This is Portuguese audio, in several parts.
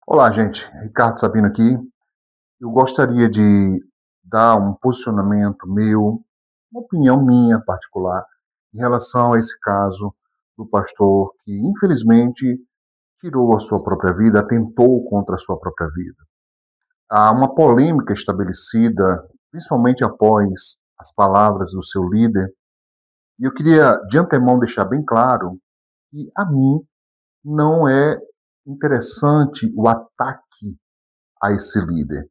Olá, gente. Ricardo Sabino aqui. Eu gostaria de dar um posicionamento meu, uma opinião minha particular, em relação a esse caso do pastor que, infelizmente, tirou a sua própria vida, atentou contra a sua própria vida. Há uma polêmica estabelecida, principalmente após as palavras do seu líder, e eu queria, de antemão, deixar bem claro que, a mim, não é interessante o ataque a esse líder.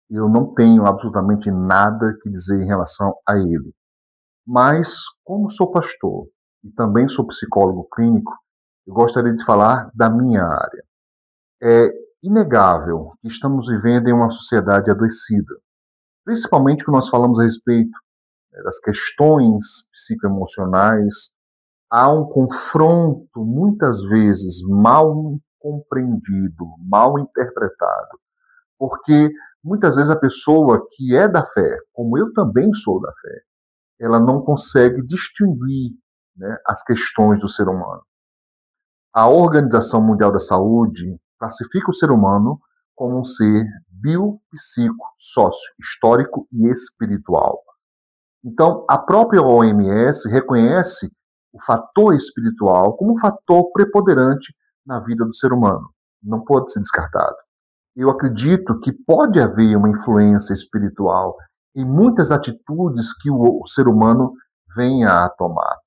Eu não tenho absolutamente nada que dizer em relação a ele. Mas, como sou pastor e também sou psicólogo clínico, eu gostaria de falar da minha área. É inegável que estamos vivendo em uma sociedade adoecida, principalmente quando nós falamos a respeito das questões psicoemocionais. Há um confronto, muitas vezes, mal compreendido, mal interpretado, porque muitas vezes a pessoa que é da fé, como eu também sou da fé, ela não consegue distinguir, né, as questões do ser humano. A Organização Mundial da Saúde classifica o ser humano como um ser biopsico, sócio, histórico e espiritual. Então, a própria OMS reconhece o fator espiritual como um fator preponderante na vida do ser humano. Não pode ser descartado. Eu acredito que pode haver uma influência espiritual em muitas atitudes que o ser humano venha a tomar.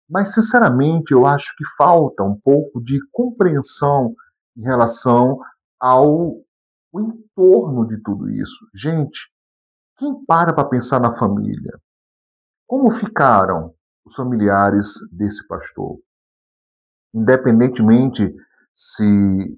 Mas, sinceramente, eu acho que falta um pouco de compreensão em relação ao o entorno de tudo isso. Gente, quem para pensar na família? Como ficaram os familiares desse pastor? Independentemente se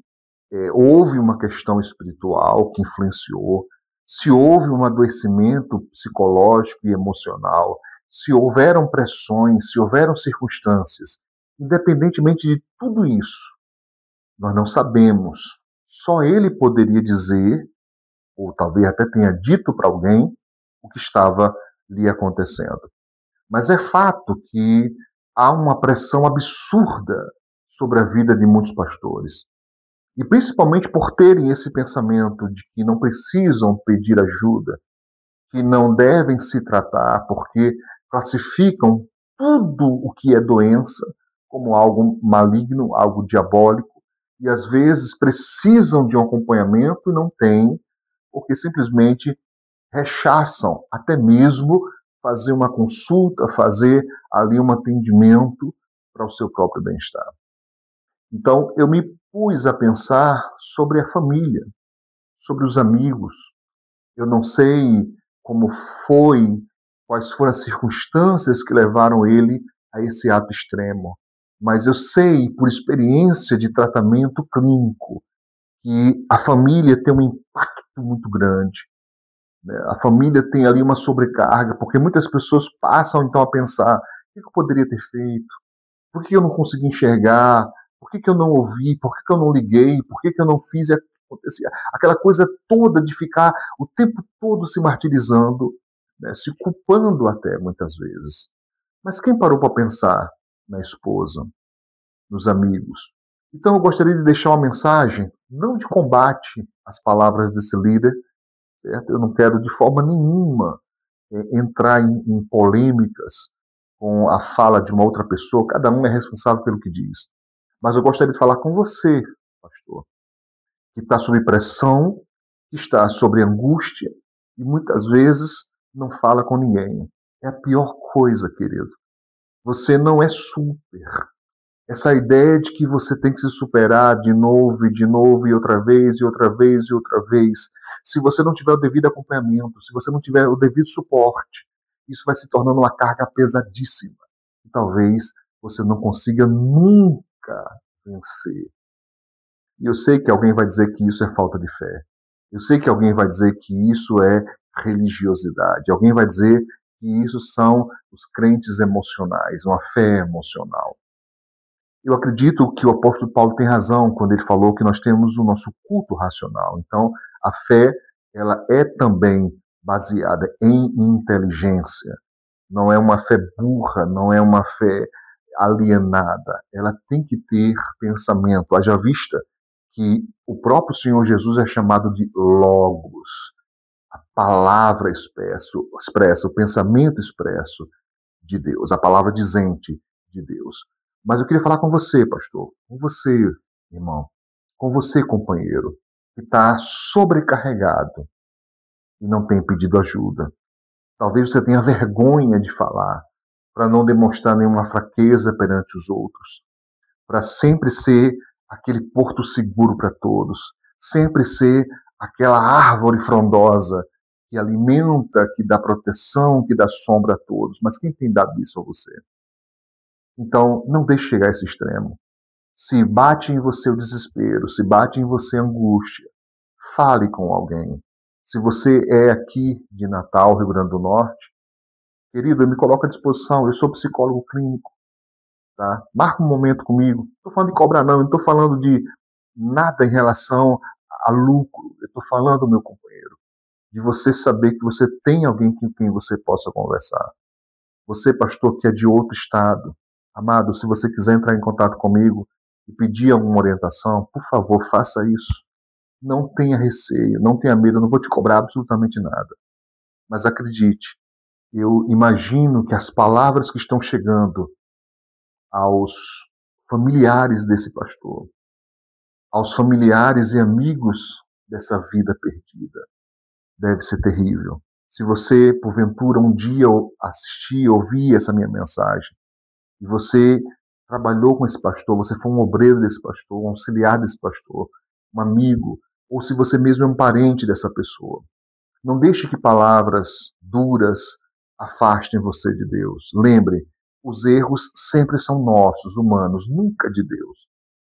houve uma questão espiritual que influenciou, se houve um adoecimento psicológico e emocional, se houveram pressões, se houveram circunstâncias, independentemente de tudo isso, nós não sabemos. Só ele poderia dizer, ou talvez até tenha dito para alguém, o que estava lhe acontecendo. Mas é fato que há uma pressão absurda sobre a vida de muitos pastores. E principalmente por terem esse pensamento de que não precisam pedir ajuda, que não devem se tratar, porque classificam tudo o que é doença como algo maligno, algo diabólico, e às vezes precisam de um acompanhamento e não têm, porque simplesmente rechaçam até mesmo fazer uma consulta, fazer ali um atendimento para o seu próprio bem-estar. Então, eu me pus a pensar sobre a família, sobre os amigos. Eu não sei como foi, quais foram as circunstâncias que levaram ele a esse ato extremo, mas eu sei, por experiência de tratamento clínico, que a família tem um impacto muito grande. Né? A família tem ali uma sobrecarga, porque muitas pessoas passam então a pensar: o que eu poderia ter feito? Por que eu não consegui enxergar? Por que eu não ouvi? Por que eu não liguei? Por que eu não fiz? Acontecia aquela coisa toda de ficar o tempo todo se martirizando, né, se culpando até muitas vezes. Mas quem parou para pensar na esposa, nos amigos? Então eu gostaria de deixar uma mensagem, não de combate às palavras desse líder, certo? Eu não quero de forma nenhuma entrar em polêmicas com a fala de uma outra pessoa, cada um é responsável pelo que diz. Mas eu gostaria de falar com você, pastor, que está sob pressão, que está sob angústia e muitas vezes não fala com ninguém. É a pior coisa, querido. Você não é super. Essa ideia de que você tem que se superar de novo e outra vez e outra vez e outra vez. Se você não tiver o devido acompanhamento, se você não tiver o devido suporte, isso vai se tornando uma carga pesadíssima. E talvez você não consiga nunca vencer. E eu sei que alguém vai dizer que isso é falta de fé. Eu sei que alguém vai dizer que isso é religiosidade. Alguém vai dizer que isso são os crentes emocionais, uma fé emocional. Eu acredito que o apóstolo Paulo tem razão quando ele falou que nós temos o nosso culto racional. Então, a fé, ela é também baseada em inteligência. Não é uma fé burra, não é uma fé alienada. Ela tem que ter pensamento. Haja vista que o próprio Senhor Jesus é chamado de Logos, a palavra expressa, o pensamento expresso de Deus, a palavra dizente de Deus. Mas eu queria falar com você, pastor, com você, irmão, com você, companheiro, que está sobrecarregado e não tem pedido ajuda. Talvez você tenha vergonha de falar, para não demonstrar nenhuma fraqueza perante os outros, para sempre ser aquele porto seguro para todos, sempre ser aquela árvore frondosa que alimenta, que dá proteção, que dá sombra a todos. Mas quem tem dado isso a você? Então, não deixe chegar a esse extremo. Se bate em você o desespero, se bate em você a angústia, fale com alguém. Se você é aqui de Natal, Rio Grande do Norte, querido, eu me coloco à disposição, eu sou psicólogo clínico, tá? Marca um momento comigo. Não estou falando de cobrar não, eu não estou falando de nada em relação a lucro. Eu estou falando, meu companheiro, de você saber que você tem alguém com quem você possa conversar. Você, pastor, que é de outro estado, amado, se você quiser entrar em contato comigo e pedir alguma orientação, por favor, faça isso. Não tenha receio, não tenha medo, eu não vou te cobrar absolutamente nada. Mas acredite, eu imagino que as palavras que estão chegando aos familiares desse pastor, aos familiares e amigos dessa vida perdida, deve ser terrível. Se você, porventura, um dia assistir, ouvir essa minha mensagem, e você trabalhou com esse pastor, você foi um obreiro desse pastor, um auxiliar desse pastor, um amigo, ou se você mesmo é um parente dessa pessoa, não deixe que palavras duras afastem você de Deus. Lembre, os erros sempre são nossos, humanos, nunca de Deus.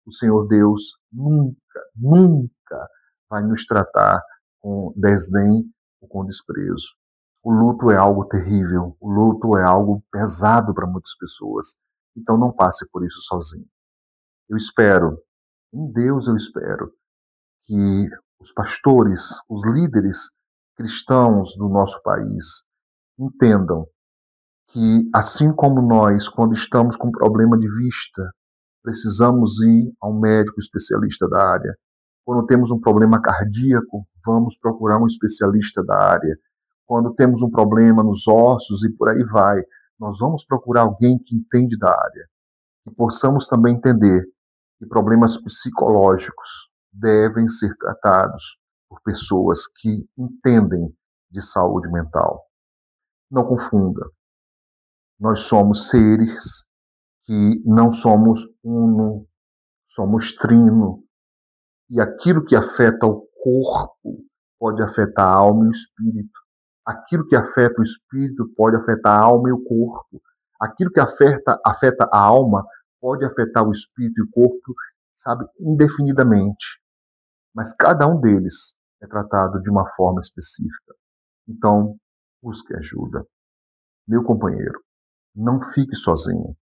O Senhor Deus nunca vai nos tratar com desdém ou com desprezo. O luto é algo terrível, o luto é algo pesado para muitas pessoas. Então não passe por isso sozinho. Eu espero, em Deus eu espero, que os pastores, os líderes cristãos do nosso país entendam que, assim como nós, quando estamos com problema de vista, precisamos ir a um médico especialista da área. Quando temos um problema cardíaco, vamos procurar um especialista da área. Quando temos um problema nos ossos e por aí vai, nós vamos procurar alguém que entende da área. Que possamos também entender que problemas psicológicos devem ser tratados por pessoas que entendem de saúde mental. Não confunda. Nós somos seres que não somos uno, somos trino. E aquilo que afeta o corpo pode afetar a alma e o espírito. Aquilo que afeta o espírito pode afetar a alma e o corpo. Aquilo que afeta a alma pode afetar o espírito e o corpo, sabe, indefinidamente. Mas cada um deles é tratado de uma forma específica. Então, busque ajuda. Meu companheiro, não fique sozinho.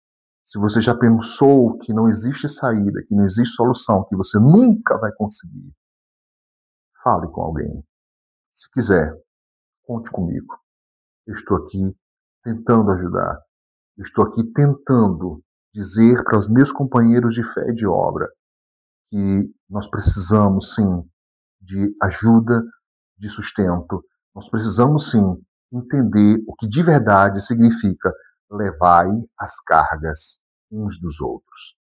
Se você já pensou que não existe saída, que não existe solução, que você nunca vai conseguir, fale com alguém. Se quiser, conte comigo. Eu estou aqui tentando ajudar. Eu estou aqui tentando dizer para os meus companheiros de fé e de obra que nós precisamos, sim, de ajuda, de sustento. Nós precisamos, sim, entender o que de verdade significa levai as cargas uns dos outros.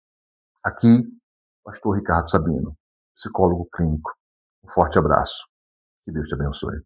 Aqui, Pastor Ricardo Sabino, psicólogo clínico. Um forte abraço. Que Deus te abençoe.